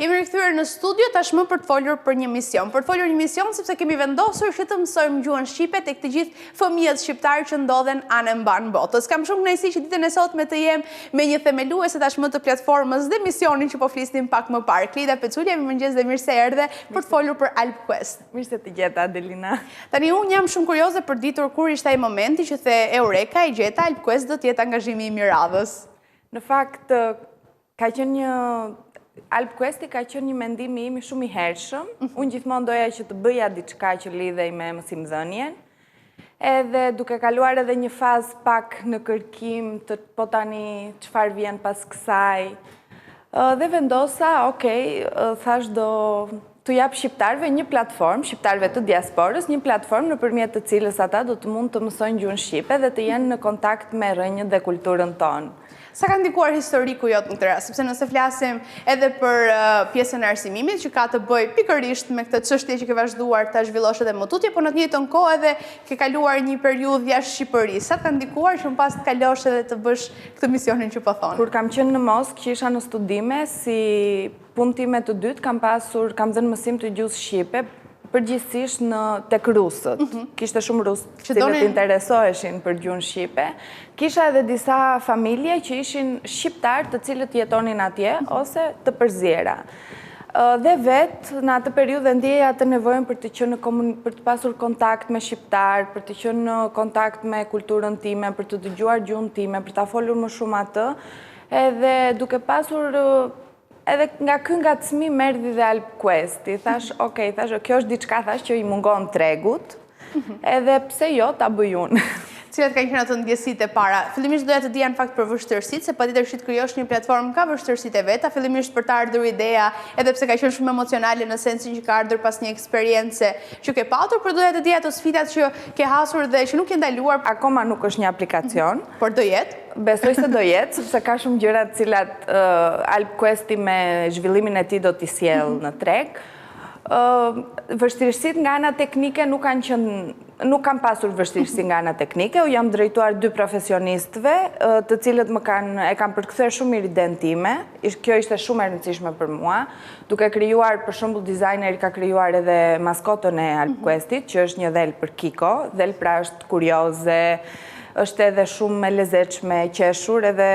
Jemi rikthyer në studio tashmë për të folur për një mision. Për të folur një mision sepse kemi vendosur që të mësojmë gjuhën shqipe tek të gjithë fëmijët shqiptar që ndodhen anë mban botës. Kam shumë kënaqësi që ditën e sotme të jem me një themeluese tashmë të platformës dhe misionin që po flisnim pak më parë. Klida Peculi, mirëmëngjes dhe mirë se erdhe për të folur për AlpQuest. Mirë se të gjeta, Adelina. Tani unë jam shumë kurioze për ditur kur ishte ai momenti që the Eureka e gjeta AlpQuest do të jetë angazhimi i miradhës. Në fakt ka qenë një AlpQuesti ka qenë një mendim im shumë i hershëm. Unë gjithmonë doja që të bëja diçka që lidhej me mësimdhënien. Edhe duke kaluar edhe një fazë pak në kërkim të po tani çfarë vjen pas kësaj. Dhe vendosa, thash do të jap shqiptarëve një platformë, shqiptarëve të diasporës, një platformë nëpërmjet të cilës ata do të mund të mësojnë gjuhën shqipe dhe të jenë në kontakt me rrënjën dhe kulturën tonë. Sa ka ndikuar historiku jot në këtë rast, sepse nëse flasim edhe për pjesën e arsimimit që ka të bëjë pikërisht me këtë çështje që ke vazhduar ta zhvillosh edhe më tutje, por në të njëjtën kohë edhe ke kaluar një periudhë jashtë Shqipërisë. Sa ka ndikuar që më pas të kalosh edhe të bësh këtë misionin që po thon? Kur kam qenë në Moskë, që isha në studime, si punë time të dytë kam dhënë mësim të gjuhës shqipe, përgjithsisht tek rusët. Kishte shumë rusë që të interesoheshin për gjuhën shqipe. Kisha edhe disa familje që ishin shqiptar të cilët jetonin atje ose të përzjera. Dhe vetë në atë periudhë ndjeja të nevojën për të pasur kontakt me shqiptar, për të qenë në kontakt me kulturën time, për të dëgjuar gjuhën time, për ta folur më shumë atë, edhe duke pasur edhe nga ky ngacmim erdhi dhe AlpQuesti. Thash, kjo është diçka që i mungon tregut, edhe pse jo ta bëj unë. Cilat kanë qenë ato ndjesitë e para? Fillimisht doja të dija në fakt për vështirësitë, se patjetër që të krijosh një platformë ka vështirësitë e veta, fillimisht për të ardhur ideja, edhe pse ka qenë shumë emocionale në sensin që ka ardhur pas një eksperiencë që ke patur, por doja të dija ato sfidat që ke hasur dhe që nuk ke ndaluar. Akoma nuk është një aplikacion, por do jetë. Besoj se do jetë, sepse ka shumë gjëra të cilat AlpQuesti me zhvillimin e tij do t'i sjellë në treg. Vështirësitë nga ana teknike nuk kam pasur vështirësi nga ana teknike, u jam drejtuar 2 profesionistëve, të cilët e kam përkthyer shumë mirë idenë time. Kjo ishte shumë e rëndësishme për mua, duke krijuar, për shembull, dizajneri ka krijuar edhe maskotën e AlpQuestit, që është një dhel për Kiko, dhel pra është kurioze, është edhe shumë e lezetshme, e qeshur, edhe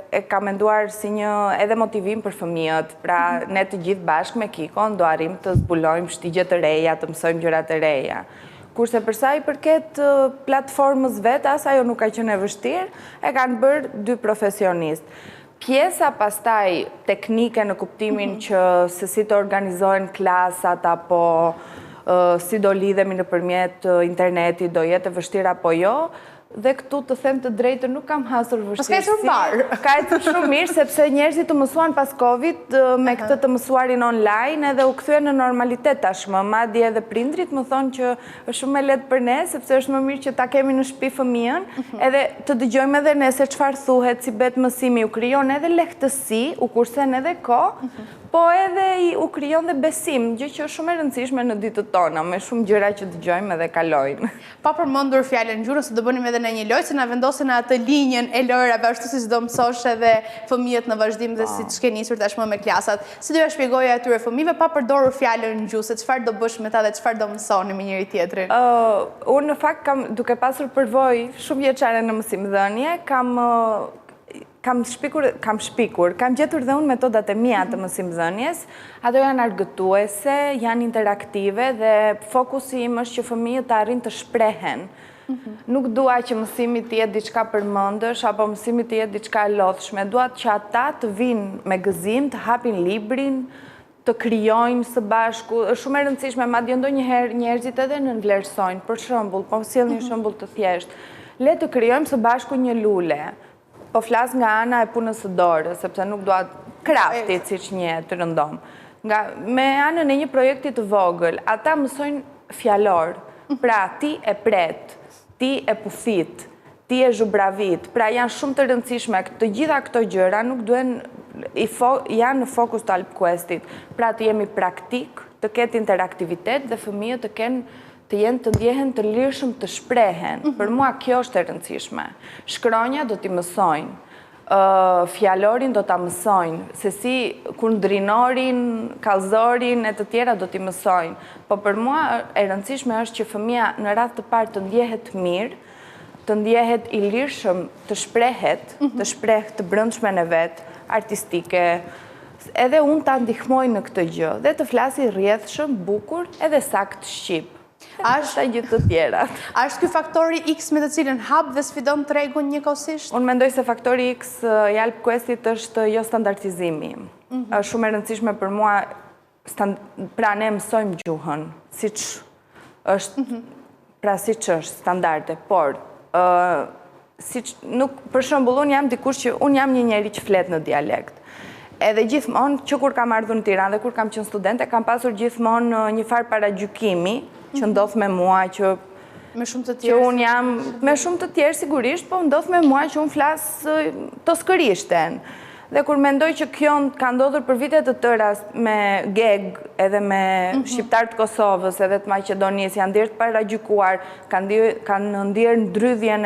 e ka menduar si një edhe motivim për fëmijët. Pra, ne të gjithë bashkë me Kikon do arrim të zbulojmë shtigje të reja, të mësojmë gjëra të reja. Kurse përsa i përket platformës vetë, as ajo nuk ka qenë e vështirë, e kanë bërë 2 profesionistë. Pjesa pastaj teknike në kuptimin që se si të organizohen klasat apo si do lidhemi nëpërmjet internetit, do jetë e vështirë apo jo. Dhe këtu të them të drejtën nuk kam hasur vështirësi. Ka ecur shumë mirë, sepse njerëzit të mësuan pas Covid me këtë të mësuarin online edhe u kthyen në normalitet tashmë. Madje edhe prindrit më thonë që është shumë e lehtë për ne, sepse është më mirë që ta kemi në shtëpi fëmijën, edhe të dëgjojmë edhe ne se çfarë thuhet, si bëhet mësimi, u krijon edhe lehtësi, u kursen edhe kohë, po edhe u krijon dhe besim, gjë që është shumë e rëndësishme në ditët tona, me shumë gjëra që dëgjojmë edhe kalojnë. Pa përmendur fjalën gjuhë, se do bënim edhe në një lojë, se na vendosen në atë linjën e lojrave, ashtu si do mësosh edhe fëmijët në vazhdim dhe si të nisur tashmë me klasat. Si doja shpjegoja atyre fëmijëve pa përdorur fjalën gjuhë, se çfarë do bësh me ta dhe çfarë do mësoni me njëri tjetrin? Unë në fakt duke pasur përvojë shumë vjeçare në mësimdhënie, kam gjetur dhe unë metodat e mia të mësimdhënies. Ato janë argëtuese, janë interaktive dhe fokusi im është që fëmijët të arrin të shprehen. Nuk dua që mësimi të jetë diçka përmendësh apo mësimi të jetë diçka e lodhshme. Dua që ata të vinë me gëzim, të hapin librin, të krijojnë së bashku. Është shumë e rëndësishme, madje ndonjëherë njerëzit edhe nënvlerësojnë. Për shembull, po sjell një shembull të thjeshtë. Le të krijojmë së bashku një lule. Po flas nga ana e punës së dorës, sepse nuk dua kraftit siç njihet të rëndom. Me anën e një projekti të vogël, ata mësojnë fjalor. Pra, ti e pret, ti e pufit, ti e zhubravit. Pra, janë shumë të rëndësishme. Të gjitha këto gjëra nuk janë në fokus të AlpQuestit. Pra, të jemi praktik, të ketë interaktivitet dhe fëmijët të ndjehen të lirshëm të shprehen. Për mua kjo është e rëndësishme. Shkronja do t'i mësojnë. fjalorin do ta mësojnë, se si kundrinorin, kallëzorin e të tjera do t'i mësojnë. Po për mua e rëndësishme është që fëmia në radhë të parë të ndjehet mirë, të ndjehet i lirshëm, të shprehet, të shpreh të brendshmen e vet, artistike, edhe unë ta ndihmoj në këtë gjë, dhe të flasi rrjedhshëm, bukur, edhe sakt shqip. Ashtë gjithë të tjera. Ashtë ky faktori X me të cilën hap dhe sfidon tregun njëkohësisht? Unë mendoj se faktori X i Alp Questit është jo standardizimi. Është shumë e rëndësishme për mua, pra ne mësojmë gjuhën, siç është standarde, por për shembull unë jam dikush që unë jam një njeri që flet në dialekt. Edhe gjithmonë që kur kam ardhur në Tiranë dhe kur kam qenë studente, kam pasur gjithmonë një farë paragjykimi që ndodh me mua, që me shumë të tjerë. Që unë jam me shumë të tjerë sigurisht, po ndodh me mua që unë flas toskërishten. Dhe kur mendoj që kjo ka ndodhur për vite të tëra me geg, edhe me shqiptarët të Kosovës, edhe të Maqedonisë, janë dirë të paragjykuar, kanë ndjerë ndrydhjen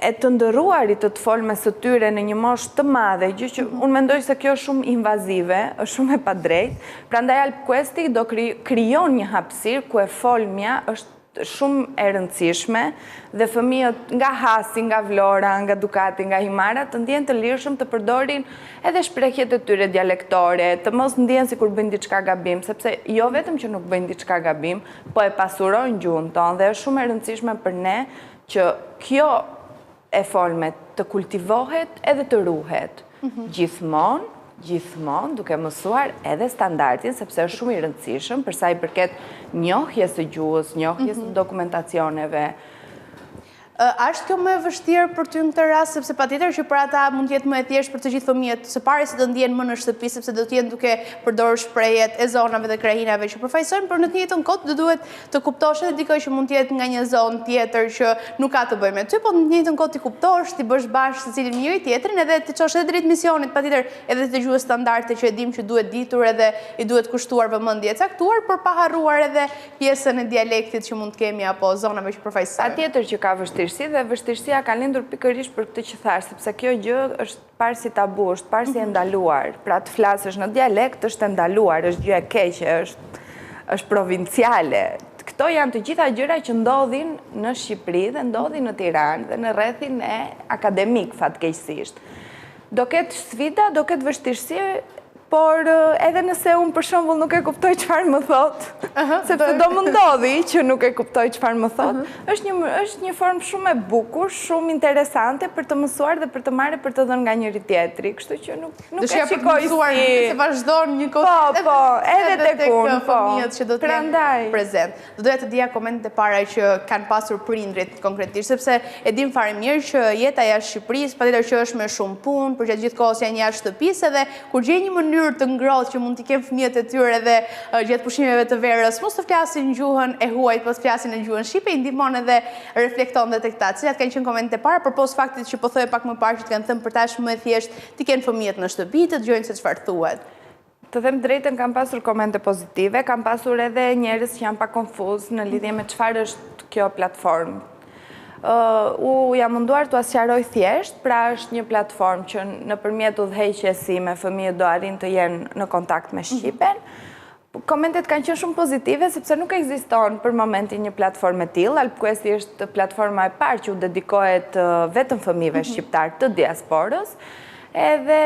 e të ndërruarit të folmes së tyre në një moshë të madhe, gjë që unë mendoj se kjo është shumë invazive, është shumë e padrejtë. Prandaj Alp Questi do krijon një hapësirë ku e folmja është shumë e rëndësishme dhe fëmijët nga Hasi, nga Vlora, nga Ducati, nga Himara të ndjen të lirshëm të përdorin edhe shprehjet e tyre dialektore, të mos ndjen sikur bëjnë diçka gabim, sepse jo vetëm që nuk bëjnë diçka gabim, po e pasurojnë gjuhën tonë dhe është shumë e rëndësishme për ne që kjo e folmet të kultivohet edhe të ruhet. Gjithmonë duke mësuar edhe standardin, sepse është shumë i rëndësishëm përsa i përket njohjes së gjuhës, njohjes së dokumentacioneve. Ashtë kjo më e vështirë për ty në këtë rast, sepse patjetër që për ata mund të jetë më e thjeshtë për të gjithë fëmijët, së pari se do ndjen më në shtëpi, sepse do të jenë duke përdorur shprehjet e zonave dhe krahinave që përfaqësojnë, por në të njëjtën kohë do duhet të kuptosh edhe dikoj që mund të jetë nga një zonë tjetër që nuk ka të bëjë me ty, por në të njëjtën kohë ti kuptosh, ti bësh bashkë secilin njëri tjetrin edhe të çosh edhe drejt misionit, patjetër edhe të gjuhës standarde që e dim që duhet ditur edhe i duhet kushtuar vëmendje e caktuar, por pa harruar edhe pjesën e dialektit që mund të kemi apo zonave që përfaqësojnë. Patjetër që ka dhe vështirësia ka lindur pikërisht për këtë që thash, sepse kjo gjë është parë si tabu, është parë si e ndaluar. Pra të flasësh në dialekt është e ndaluar, është gjë e keqe, është provinciale. Këto janë të gjitha gjëra që ndodhin në Shqipëri dhe ndodhin në Tiranë dhe në rrethin e akademik fatkeqësisht. Do ketë sfida, do ketë vështirësi, por edhe nëse unë për shembull nuk e kuptoj çfarë më thot, sepse do më ndodhi që nuk e kuptoj çfarë më thot, është një formë shumë e bukur, shumë interesante për të mësuar dhe për të marrë për të dhënë nga njëri tjetri, kështu që nuk e shikoj si se vazhdon një kohë. Po, edhe tek unë, fëmijët që do të jenë prezent. Do doja të dija komentet e para që kanë pasur prindrit konkretisht, sepse e dim fare mirë që jeta jashtë Shqipërisë, patjetër që është me shumë punë, përgjatë gjithë kohës janë jashtë shtëpisë edhe kur gjej një mënyrë të ngrohtë që mund t'i kemë fëmijët e tyre dhe gjatë pushimeve të verës, mos të flasin gjuhën e huaj, po të flasin në gjuhën shqipe, i ndihmon edhe reflekton dhe tek ta. Cilat kanë qenë komentet e para përpos faktit që po thoje pak më parë që të kanë thënë për tash më e thjeshtë t'i kenë fëmijët në shtëpi, të dëgjojnë se çfarë thuhet. Të them drejtën, kam pasur komente pozitive, kam pasur edhe njerëz që janë pak konfuz në lidhje me çfarë është kjo platformë. Jam munduar të asqaroj thjesht, pra është një platformë që nëpërmjet udhëheqjes me fëmijët do arrin të jenë në kontakt me Shqipen. Komentet kanë qenë shumë pozitive, sepse nuk ekziston për momentin një platformë e tillë. Alp Questi është platforma e parë që u dedikohet vetëm fëmijëve shqiptar të diasporës, edhe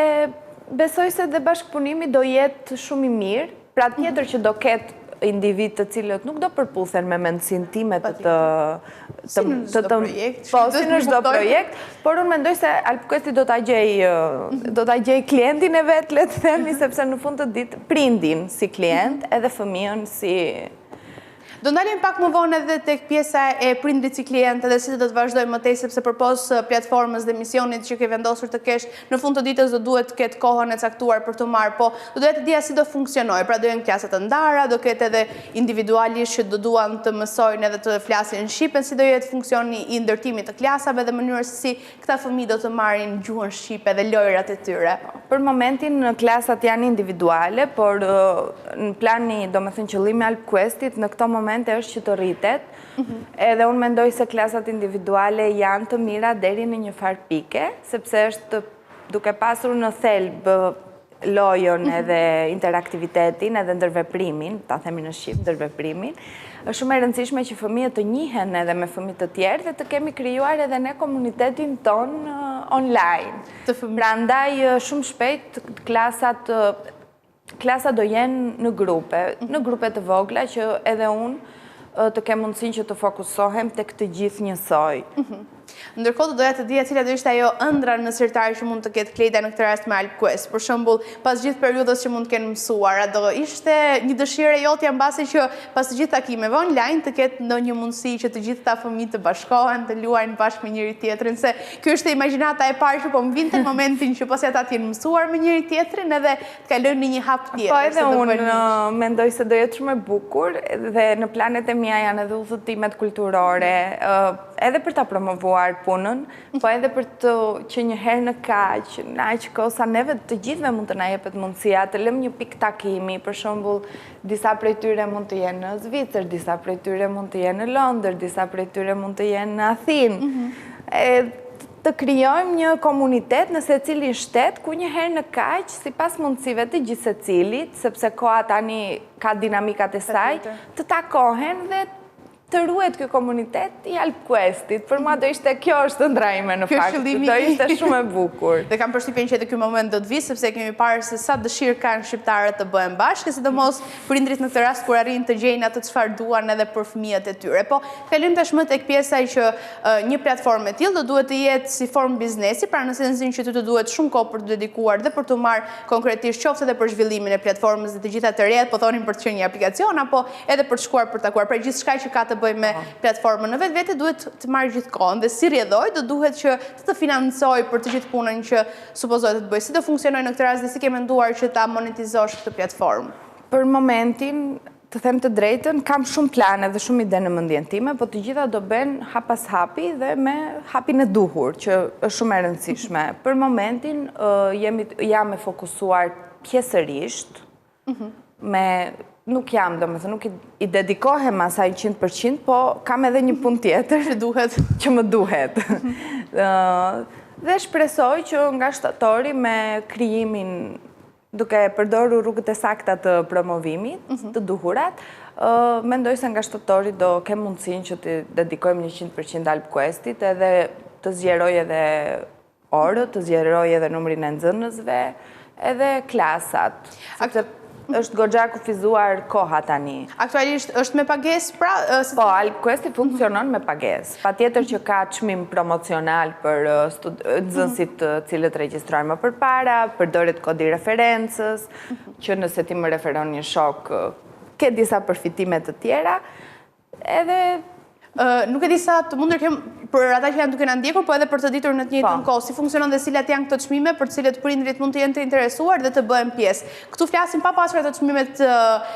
besoj se dhe bashkëpunimi do jetë shumë i mirë, pra tjetër që do ketë individ të cilët nuk do përputhen me mendësinë time si në çdo projekt, por unë mendoj se Alp Questi do ta gjej klientin e vet, le të themi, sepse në fund të ditë prindin si klient edhe fëmijën si. Do ndalim pak më vonë edhe tek pjesa e prindrit si klient edhe si do të vazhdojmë më tej, sepse përpos platformës dhe misionit që ke vendosur të kesh, në fund të ditës do duhet të ketë kohën e caktuar për të marrë, po do doja të dija si do funksionojë. Pra do jenë klasa të ndara, do ketë edhe individualisht që do duan të mësojnë edhe të flasin shqipen, si do jetë funksioni i ndërtimit të klasave dhe mënyrës si këta fëmijë do të marrin gjuhën shqipe dhe lojrat e tyre. Për momentin klasat janë individuale, por në plani, do me thënë qëllimi Alp Questit, në këto momente është që të rritet, edhe unë mendoj se klasat individuale janë të mira deri në një farë pike, sepse është duke pasur në thelb lojën edhe interaktivitetin edhe ndërveprimin, ta themi në shqip, ndërveprimin, është shumë e rëndësishme që fëmijët të njihen edhe me fëmijët të tjerë dhe të kemi krijuar edhe ne komunitetin ton online. Prandaj shumë shpejt klasat do jenë në grupe të vogla që edhe unë të kem mundësinë që të fokusohem tek të gjithë njësoj. Ndërkohë do doja të dija cila do ishte ajo ëndra në sirtar që mund të ketë Klejda në këtë rast me Alp Quest. Për shembull, pas gjithë periudhës që mund të kenë mësuar, do ishte një dëshirë e jotja mbasi që pas të gjithë takimeve online të ketë ndonjë mundësi që të gjithë ta fëmijët të bashkohen, të luajnë bashkë me njëri tjetrin, se kjo është imagjinata e parë që po më vinte në momentin që pasi ata të jenë mësuar me njëri tjetrin edhe të kalojnë në një hap tjetër. Po edhe unë mendoj se do jetë shumë e bukur dhe në planet e mia janë edhe udhëtimet kulturore, edhe për ta promovuar punën, po edhe për të që një herë në aq kohë sa neve të gjithëve mund të na jepet mundësia të lëm një pikë takimi, për shembull, disa prej tyre mund të jenë në Zvicër, disa prej tyre mund të jenë në Londër, disa prej tyre mund të jenë në Athinë. Të krijojmë një komunitet në secilin shtet ku një herë në kaq, sipas mundësive të gjithë secilit, sepse koha tani ka dinamikat e saj, të takohen dhe të ruhet ky komunitet i Alp Questit. Për mua do ishte kjo është ëndra ime në fakt, do ishte shumë e bukur. Dhe kam përshtypjen që edhe ky moment do të vijë sepse kemi parë se sa dëshirë kanë shqiptarët të bëhen bashkë, sidomos prindrit në këtë rast kur arrin të gjejnë atë çfarë duan edhe për fëmijët e tyre. Po kalojmë tashmë tek pjesa që një platformë e tillë do duhet të jetë si formë biznesi, pra në sensin që ty të duhet shumë kohë për të dedikuar dhe për të marrë konkretisht qoftë edhe për zhvillimin e platformës dhe të gjitha të reja, po thonin për të qenë një aplikacion apo edhe për të shkuar për takuar, pra gjithçka që ka të bëjë me platformën në vetë duhet të marrë gjithë kohën dhe si rrjedhoj do duhet që të financoj për të gjithë punën që supozohet të bëj. Si do funksionojë në këtë rast dhe si ke menduar që ta monetizosh këtë platformë? Për momentin, të them të drejtën, kam shumë plane dhe shumë ide në mendjen time, po të gjitha do bëhen hap pas hapi dhe me hapin e duhur, që është shumë e rëndësishme. Për momentin jam e fokusuar pjesërisht nuk jam, nuk i dedikohem asaj 100%, po kam edhe një punë tjetër që më duhet. Dhe shpresoj që nga shtatori me krijimin, duke përdorur rrugët e sakta të promovimit, të duhurat, mendoj se nga shtatori do kem mundësinë që të dedikojmë 100% Alp Questit, edhe të zgjeroj edhe orët, të zgjeroj edhe numrin e nxënësve, edhe klasat. Është goxha kufizuar koha tani. Aktualisht është me pagesë, pra? Po, Alp Questi funksionon me pagesë. Patjetër që ka çmim promocional për nxënësit të cilët regjistrojnë më përpara, përdoret kodi referencës, që nëse ti më referon një shok, ke disa përfitime të tjera, edhe nuk e di sa të mundur kem për ata që janë duke na ndjekur, po edhe për të ditur në të njëjtën kohë si funksionon dhe cilat janë këto çmime për të cilët prindrit mund të jenë të interesuar dhe të bëhen pjesë. Këtu flasim pa pasur ato çmimet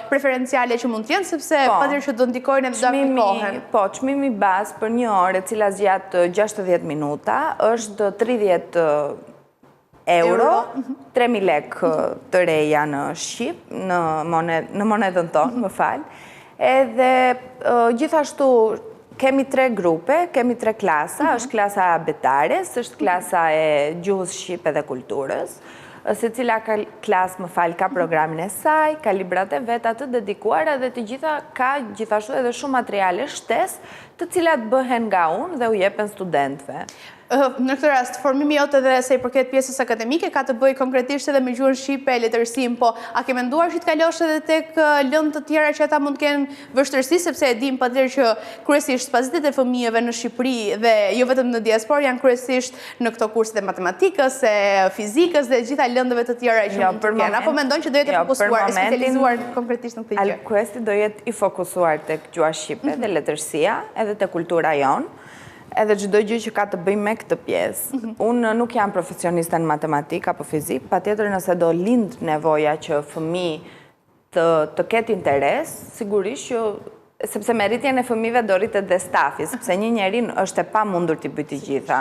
preferenciale që mund të jenë, sepse patjetër që do ndikojnë edhe do aplikohen. Po, çmimi bazë për një orë, e cila zgjat 60 minuta, është 30 euro, 3.000 lek të reja në Shqip, në monedën tonë, më fal. Edhe gjithashtu kemi 3 grupe, kemi 3 klasa, është klasa betares, është klasa e gjuhës shqipe dhe kulturës, se cila klasë më falë ka programin e saj, ka librat e veta të dedikuara dhe të gjitha ka gjithashtu edhe shumë materiale shtesë të cilat bëhen nga unë dhe u jepen studentëve. Në këtë rast, formimi jote dhe se i përket pjesës akademike ka të bëjë konkretisht edhe me gjuhën shqipe, letërsim, po a ke menduar që të kalosh edhe tek lëndë të tjera që ata mund të kenë vështirësi, sepse e dim patjetër që kryesisht spazitet e fëmijëve në Shqipëri dhe jo vetëm në diasporë janë kryesisht në këto kurset e matematikës, e fizikës dhe gjitha lëndëve të tjera që mund të kenë. Apo mendon që do jetë fokusuar, specializuar konkretisht në këtë gjë? Alp Questi do jetë i fokusuar tek gjuha shqipe dhe letërsia, edhe tek kultura jonë, edhe çdo gjë që ka të bëjë me këtë pjesë. Unë nuk jam profesioniste në matematikë apo fizik, patjetër nëse do lind nevoja që fëmijë të ketë interes, sigurisht që sepse me rritjen e fëmijëve do rritet dhe stafi, sepse një njeri është e pamundur t'i bëjë të gjitha.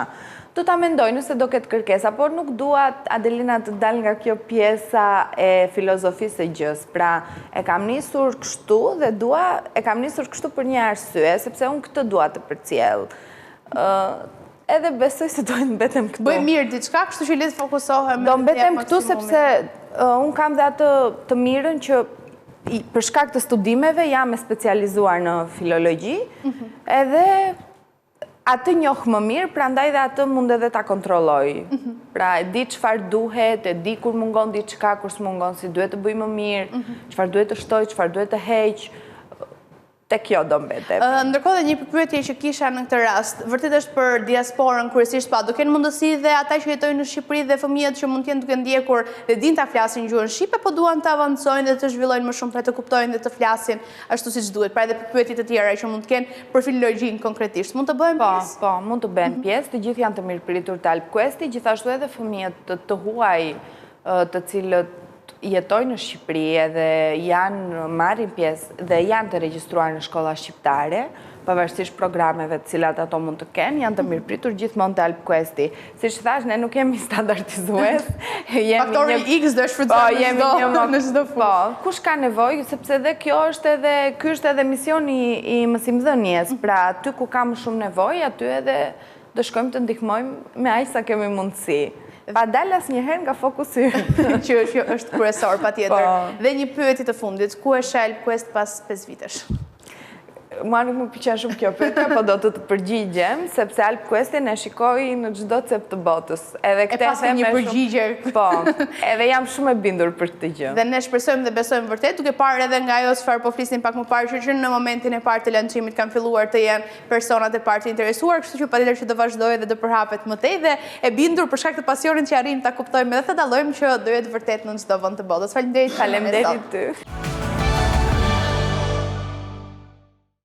Do ta mendoj nëse do ketë kërkesa, por nuk dua, Adelina, të dal nga kjo pjesa e filozofisë e gjës. Pra, e kam nisur kështu dhe e kam nisur kështu për një arsye, sepse unë këtë dua të përcjell. Edhe besoj se do të mbetem këtu. Bëj mirë diçka, kështu që le të fokusohem. Do mbetem këtu sepse unë kam dhe atë të mirën që për shkak të studimeve jam e specializuar në filologji, edhe atë njoh më mirë, prandaj dhe atë mund edhe ta kontrolloj. Pra, e di çfarë duhet, e di kur mungon diçka, kur s'mungon, si duhet të bëj më mirë, çfarë duhet të shtoj, çfarë duhet të heq. Te kjo do mbetem. Ndërkohë dhe një përpyetje që kisha në këtë rast, vërtet është për diasporën kryesisht, do kenë mundësi dhe ata që jetojnë në Shqipëri dhe fëmijët që mund të jenë duke ndjekur dhe din ta flasin gjuhën shqipe, po duan të avancojnë dhe të zhvillojnë më shumë për të kuptojnë dhe të flasin ashtu siç duhet. Pra edhe përpyetje të tjera që mund të kenë për filologjinë konkretisht, mund të bëhen pjesë? Po, mund të bëhen pjesë, të gjithë janë të mirëpritur të Alpquesti, gjithashtu edhe fëmijët të huaj të cilët jetojnë në Shqipëri edhe janë marrin pjesë dhe janë të regjistruar në shkolla shqiptare, pavarësisht programeve të cilat ato mund të kenë, janë të mirëpritur gjithmonë te Alpquesti. Siç thash, ne nuk jemi standardizues, Faktori X do shfrytëzohet në çdo fushë. Po, kush ka nevojë, sepse edhe ky është edhe misioni i mësimdhënies, pra aty ku ka më shumë nevojë, aty edhe do shkojmë të ndihmojmë me aq sa kemi mundësi. Pa dal asnjëherë nga fokusi që është kryesor patjetër. Dhe një pyetje të fundit, ku është Alpquest pas 5 vitesh? Mua nuk më pëlqen shumë kjo pyetje, po do të përgjigjem, sepse Alpquestin e shikoj në çdo cep të botës. Edhe këtë e them një përgjigje. Po, edhe jam shumë e bindur për këtë gjë. Dhe ne shpresojmë dhe besojmë vërtet, duke parë edhe nga ajo çfarë po flisnin pak më parë, që në momentin e parë të lançimit kanë filluar të jenë personat e parë të interesuar, kështu që patjetër që do vazhdojë dhe do përhapet më tej dhe e bindur për shkak të pasionit që arrim ta kuptojmë dhe të dallojmë që do jetë vërtet në çdo vend të botës. Faleminderit. Faleminderit ty.